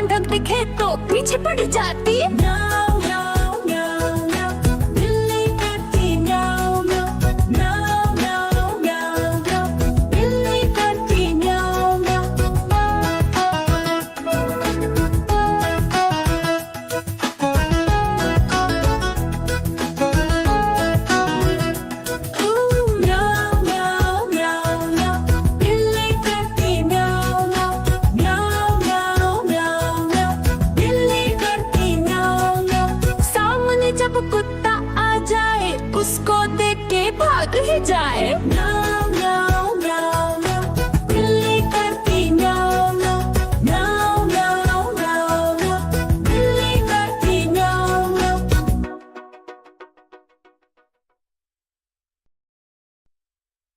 मांडक दिखे तो पीछे पड़ जाती। म्याऊं म्याऊं म्याऊं म्याऊं, बिल्ली करती म्याऊं म्याऊं। म्याऊं म्याऊं म्याऊं म्याऊं, बिल्ली करती म्याऊं म्याऊं। म्याऊं म्याऊं म्याऊं म्याऊं, बिल्ली करती म्याऊं म्याऊं। म्याऊं म्याऊं म्याऊं म्याऊं, बिल्ली करती म्याऊं म्याऊं। सामने जब कुत्ता आ जाए उसको देख के भाग ही जाए। म्याऊं म्याऊं म्याऊं म्याऊं, बिल्ली करती म्याऊं म्याऊं। म्याऊं म्याऊं म्याऊं म्याऊं, बिल्ली करती म्याऊं म्याऊं।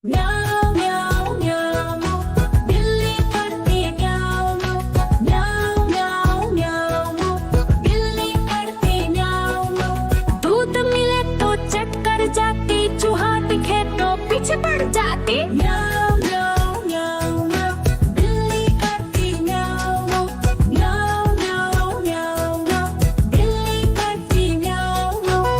म्याऊं म्याऊं म्याऊं म्याऊं, बिल्ली करती म्याऊं म्याऊं। म्याऊं म्याऊं म्याऊं म्याऊं, बिल्ली करती म्याऊं म्याऊं। दूध मिले तो चक्कर जाती, चूहा दिखे तो पीछे पड़ जाती। म्याऊं म्याऊं म्याऊं म्याऊं, बिल्ली करती म्याऊं म्याऊं। म्याऊं म्याऊं म्याऊं म्याऊं, बिल्ली करती म्याऊं म्याऊं।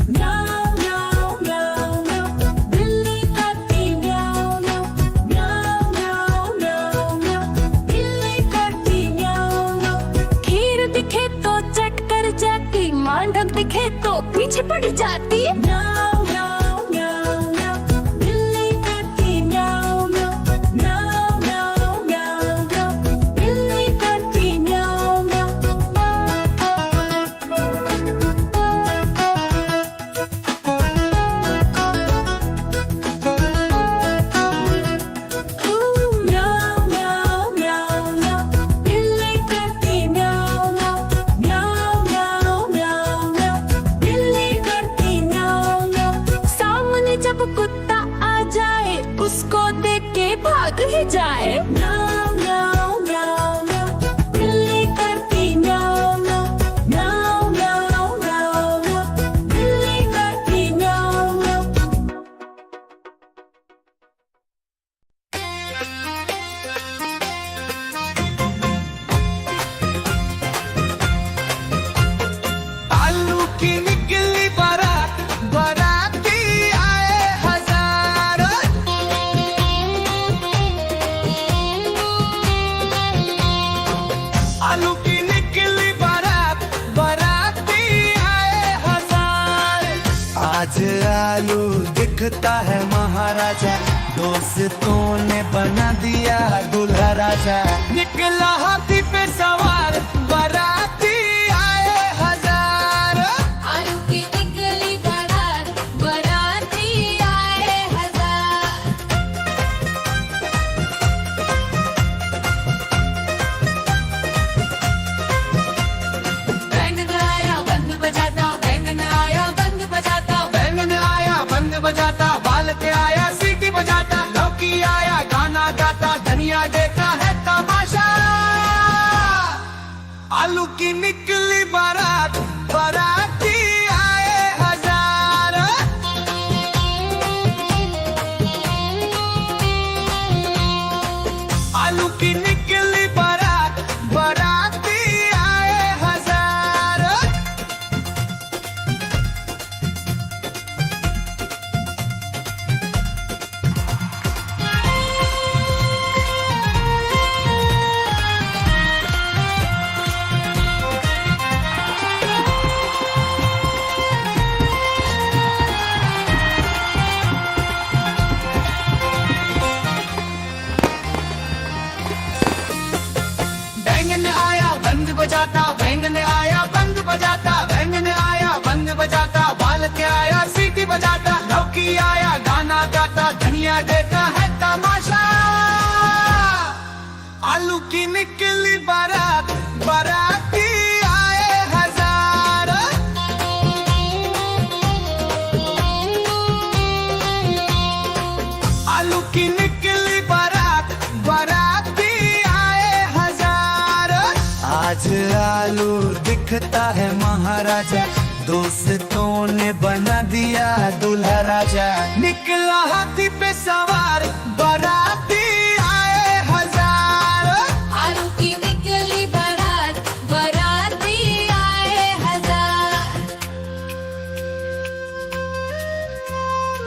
म्याऊं म्याऊं म्याऊं म्याऊं, बिल्ली करती म्याऊं म्याऊं। म्याऊं म्याऊं म्याऊं म्याऊं, बिल्ली करती म्याऊं म्याऊं। खीर दिखे तो चट कर जाती, मांडक दिखे तो पीछे पड़ जाती। म्याऊं म्याऊं म्याऊं म्याऊं, बिल्ली करती म्याऊं म्याऊं। म्याऊं म्याऊं म्याऊं म्याऊं, बिल्ली करती म्याऊं म्याऊं। म्याऊं म्याऊं म्याऊं म्याऊं, बिल्ली करती म्याऊं म्याऊं। म्याऊं म्याऊं म्याऊं म्याऊं, बिल्ली करती म्याऊं म्याऊं। सामने जब कुत्ता आ जाए उसको देख के भाग ही जाए। म्याऊं म्याऊं म्याऊं म्याऊं, बिल्ली करती म्याऊं म्याऊं। म्याऊं म्याऊं म्याऊं म्याऊं, बिल्ली करती म्याऊं म्याऊं। आलू की निकली बारात, बाराती आए हजारों। आलू की निकली बारात, बाराती आए हजार। आज आलू दिखता है महाराजा, दोस्तों ने बना दिया दूल्हा राजा। निकला हाथी पे सवार, बाराती आए हजार। आलू की निकली बारात, बाराती आए हजार। बैंगन आया बंद बजाता, बैंगन आया बंद बजाता। बैंगन आया बंद बजाता, बाल के आया सीटी बजाता। लौकी आया गाना गाता, धनिया देखा है तमाशा। आलू की निकली बारात, बाराती आए हजार। आलू की निकली बारात, बाराती आए हजार। बैंगन आया बंद बजाता, बैंगन आया बंद बजाता। बैंगन आया बंद बजाता, बाल के आया सीटी बजाता। लौकी आया गाना गाता, धनिया देखा है तमाशा। आलू की निकली बारात, बाराती आए हजार। आलू की निकली बारात, बाराती आए हजार। आज आलू दिखता है महाराजा, दोस्तों ने बना दिया दूल्हा राजा, निकला हाथी पे सवार बारात